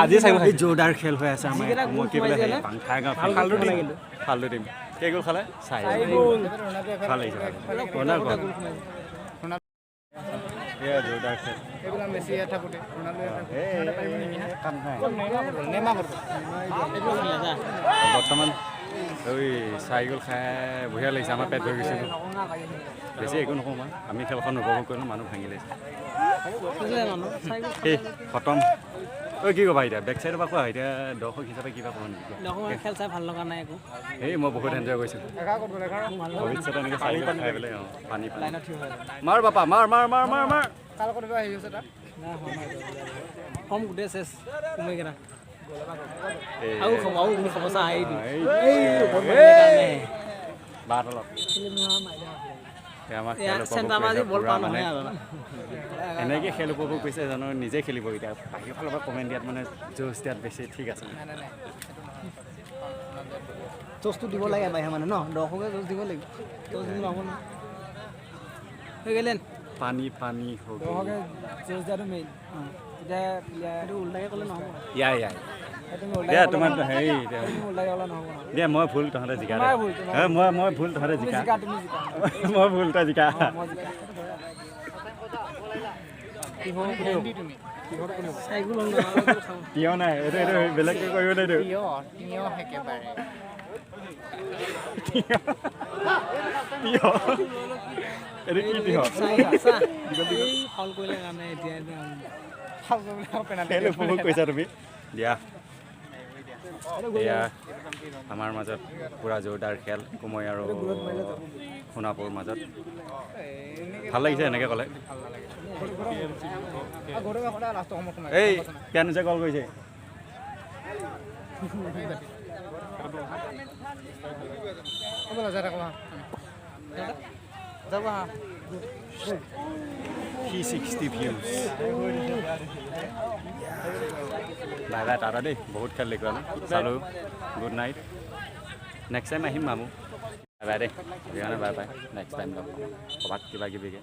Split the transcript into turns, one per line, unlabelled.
আজি চাইলো
এই জোৰদাৰ খেল হৈ আছে আমাৰ মই কি বোলে পাংখা গাঁও ফালটো টিম কেই গ'ল খালে 4 গ'ল ভাল লাগিছে ৰনাল্ডো এয়া জোৰদাৰ খেল
এইবিলাক মেসি থাকোতে
বৰ্তমান ওই 4 গ'ল খাই বঢ়িয়া লাগিছে আমাৰ পেট ভৰি গৈছে বেছি একো নকওঁ মই আমি খেলখন উপভোগ কৰিলোঁ মানুহ ভাঙি লৈছে এই খতম ঐ কি ক'বা এতিয়া বেক চাইডৰ পৰা কোৱা এতিয়া দৰ্শক হিচাপে কিবা ক'ব নেকি
খেল চাই ভাল লগা নাই একো
এই মই বহুত এনজয় কৰিছোঁ ভৱিষ্যতে এনেকৈ চাৰি খাই পেলাই পানী মাৰ বাপা মাৰ মাৰ মাৰ মাৰ মাৰ
কাল কৰিব আহি আছে তাত
কম গোটেই চেছ কুমাইকেইটা আৰু খবৰ চাহ আহি
এনেকৈ খেল উপভোগ কৰিছে জানো নিজে খেলিব এতিয়া বাকী ফালৰ পৰা কমেণ্ট দিয়াত মানে জোচ দিয়াত বেছি ঠিক আছে
জোচটো দিব লাগে বাহিৰ মানে ন দৰ্শকে জোচ দিব লাগিব জোচ দিব নহ'ব ন হৈ গ'লেন
পানী পানী হ'ব
জোচ দিয়াটো মেইন এতিয়া এইটো উল্টাকৈ ক'লে নহ'ব
দিয়া তোমাৰ হেৰি দিয়া মই ভুল তহঁতে জিকা মই ভুল তহঁতে জিকা মই ভুল তই জিকা তিয়হ নাই এইটো বেলেগকৈ কৰিব নাই এইটো কি তিয়হ
ফল কৰিলে কাৰণে এতিয়া
খেল উপভোগ কৰিছা তুমি দিয়া এয়া আমাৰ মাজত পুৰা জোৰদাৰ খেল কুমৈ আৰু সোণাপুৰ মাজত ভাল লাগিছে এনেকৈ ক'লে এই কেনুজে কল কৰিছে P60 views bye bye Tata দেই বহুত খেল দেখুৱালোঁ চালোঁ গুড নাইট নেক্সট টাইম আহিম মামু বাই বাই দেই সেইকাৰণে বাই বাই নেক্সট টাইম লগ ক'ৰবাত কিবা কিবিকৈ